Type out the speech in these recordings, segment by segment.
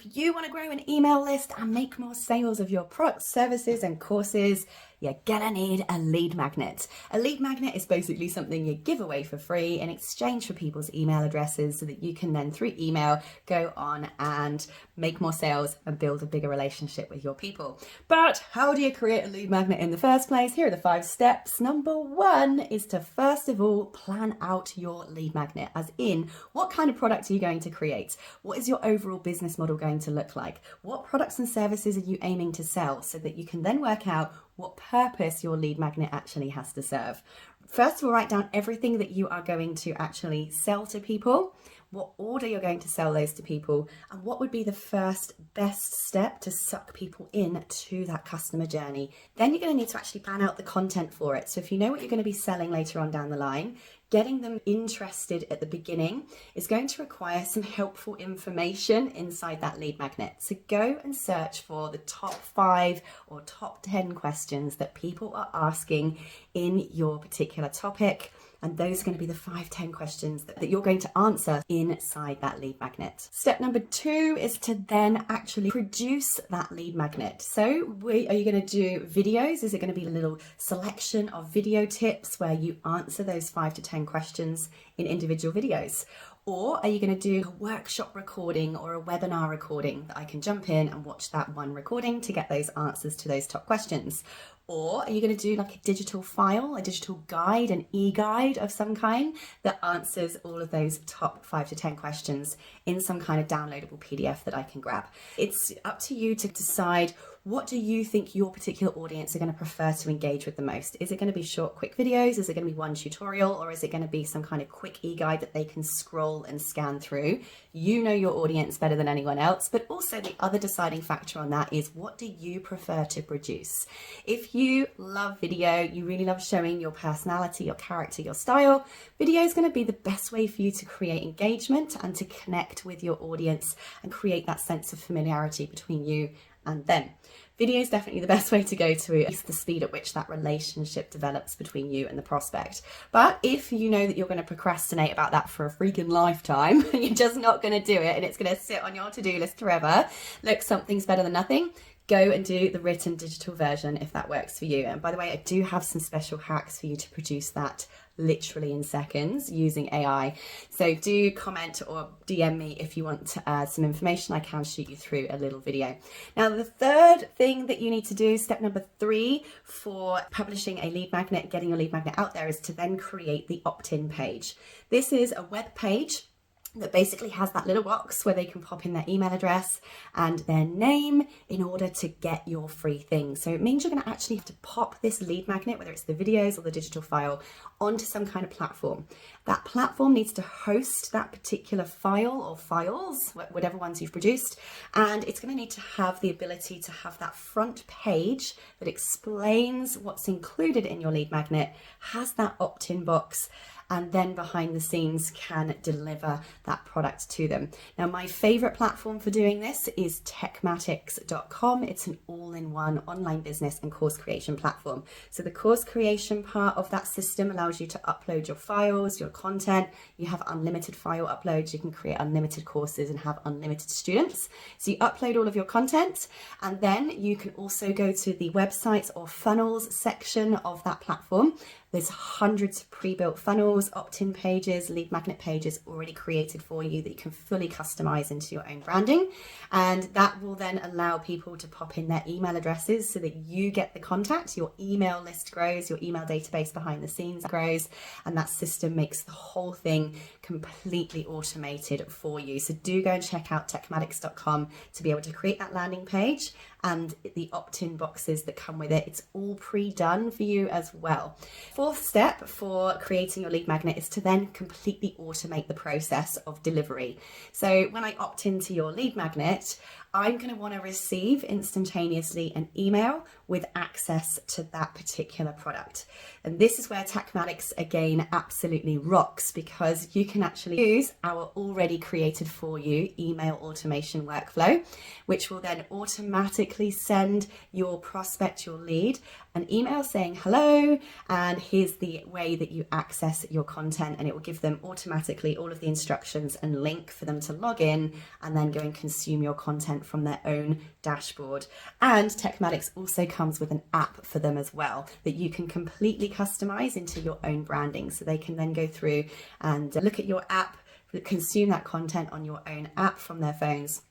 if you want to grow an email list and make more sales of your products, services, and courses, you're gonna need a lead magnet. A lead magnet is basically something you give away for free in exchange for people's email addresses so that you can then, through email, go on and make more sales and build a bigger relationship with your people. But how do you create a lead magnet in the first place? Here are the 5 steps. Number 1 is to first of all plan out your lead magnet, as in what kind of product are you going to create? What is your overall business model going to look like? What products and services are you aiming to sell, so that you can then work out what purpose your lead magnet actually has to serve. First of all, write down everything that you are going to actually sell to people, what order you're going to sell those to people, and what would be the first best step to suck people in to that customer journey. Then you're going to need to actually plan out the content for it. So if you know what you're going to be selling later on down the line, getting them interested at the beginning is going to require some helpful information inside that lead magnet. So go and search for the top 5 or top 10 questions that people are asking in your particular topic. And those are going to be the 5-10 questions that you're going to answer inside that lead magnet. Step number 2 is to then actually produce that lead magnet. So are you going to do videos? Is it going to be a little selection of video tips where you answer those 5 to 10 questions in individual videos? Or are you going to do a workshop recording or a webinar recording that I can jump in and watch that one recording to get those answers to those top questions? Or are you going to do like a digital file, a digital guide, an e-guide of some kind that answers all of those top 5 to 10 questions in some kind of downloadable PDF that I can grab? It's up to you to decide, what do you think your particular audience are going to prefer to engage with the most? Is it going to be short, quick videos? Is it going to be one tutorial? Or is it going to be some kind of quick e-guide that they can scroll and scan through? You know your audience better than anyone else, but also the other deciding factor on that is, what do you prefer to produce? If you love video, you really love showing your personality, your character, your style, video is going to be the best way for you to create engagement and to connect with your audience and create that sense of familiarity between you and them. Video is definitely the best way to go to increase the speed at which that relationship develops between you and the prospect. But if you know that you're going to procrastinate about that for a freaking lifetime, you're just not going to do it and it's going to sit on your to-do list forever, look, something's better than nothing. Go and do the written digital version if that works for you. And by the way, I do have some special hacks for you to produce that literally in seconds using AI. So do comment or DM me if you want to add some information. I can shoot you through a little video. Now, the third thing that you need to do, step number 3 for publishing a lead magnet, getting your lead magnet out there, is to then create the opt-in page. This is a web page that basically has that little box where they can pop in their email address and their name in order to get your free thing. So it means you're going to actually have to pop this lead magnet, whether it's the videos or the digital file, onto some kind of platform. That platform needs to host that particular file or files, whatever ones you've produced, and it's going to need to have the ability to have that front page that explains what's included in your lead magnet, has that opt-in box, and then behind the scenes can deliver that product to them. Now, my favorite platform for doing this is techmatics.com. It's an all-in-one online business and course creation platform. So the course creation part of that system allows you to upload your files, your content. You have unlimited file uploads. You can create unlimited courses and have unlimited students. So you upload all of your content, and then you can also go to the websites or funnels section of that platform. There's hundreds of pre-built funnels, opt-in pages, lead magnet pages already created for you that you can fully customize into your own branding. And that will then allow people to pop in their email addresses so that you get the contact, your email list grows, your email database behind the scenes grows, and that system makes the whole thing completely automated for you. So do go and check out techmatics.com to be able to create that landing page and the opt-in boxes that come with it. It's all pre-done for you as well. Fourth step for creating your lead magnet is to then completely automate the process of delivery. So when I opt into your lead magnet, I'm going to want to receive instantaneously an email with access to that particular product. And this is where Techmatics again absolutely rocks, because you can actually use our already created for you email automation workflow, which will then automatically send your prospect, your lead, an email saying hello, and here's the way that you access your content, and it will give them automatically all of the instructions and link for them to log in and then go and consume your content from their own dashboard. And Techmatics also comes with an app for them as well that you can completely customize into your own branding, so they can then go through and look at your app, consume that content on your own app from their phones,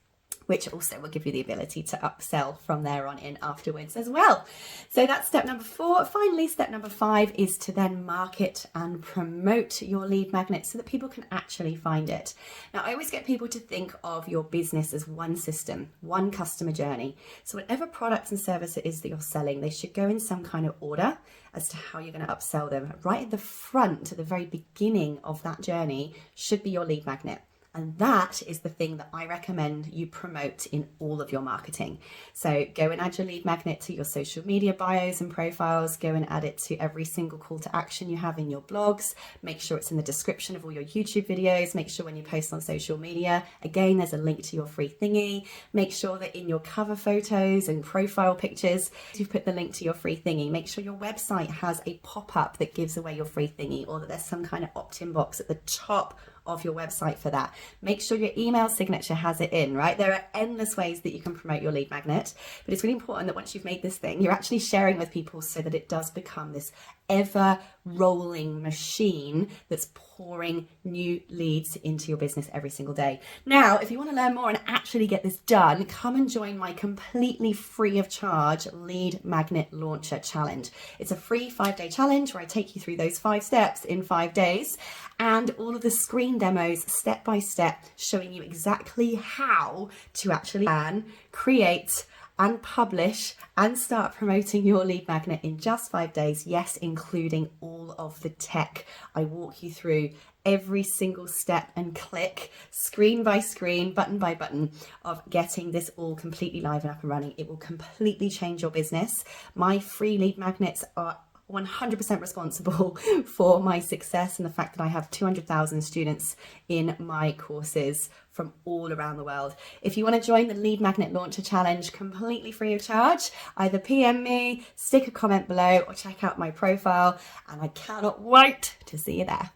which also will give you the ability to upsell from there on in afterwards as well. So that's step number 4. Finally, step number 5 is to then market and promote your lead magnet so that people can actually find it. Now, I always get people to think of your business as one system, one customer journey. So whatever product and service it is that you're selling, they should go in some kind of order as to how you're going to upsell them. Right at the front, at the very beginning of that journey, should be your lead magnet. And that is the thing that I recommend you promote in all of your marketing. So go and add your lead magnet to your social media bios and profiles. Go and add it to every single call to action you have in your blogs. Make sure it's in the description of all your YouTube videos. Make sure when you post on social media, again, there's a link to your free thingy. Make sure that in your cover photos and profile pictures, you've put the link to your free thingy. Make sure your website has a pop-up that gives away your free thingy, or that there's some kind of opt-in box at the top of your website for that. Make sure your email signature has it in, right? There are endless ways that you can promote your lead magnet, but it's really important that once you've made this thing, you're actually sharing with people so that it does become this ever rolling machine that's pouring new leads into your business every single day. Now, if you want to learn more and actually get this done, come and join my completely free of charge Lead Magnet Launcher Challenge. It's a free 5-day challenge where I take you through those 5 steps in 5 days, and all of the screen demos step by step, showing you exactly how to actually plan, create, and publish and start promoting your lead magnet in just 5 days. Yes, including all of the tech. I walk you through every single step and click, screen by screen, button by button, of getting this all completely live and up and running. It will completely change your business. My free lead magnets are 100% responsible for my success and the fact that I have 200,000 students in my courses from all around the world. If you want to join the Lead Magnet Launcher Challenge completely free of charge, either PM me, stick a comment below, or check out my profile, and I cannot wait to see you there.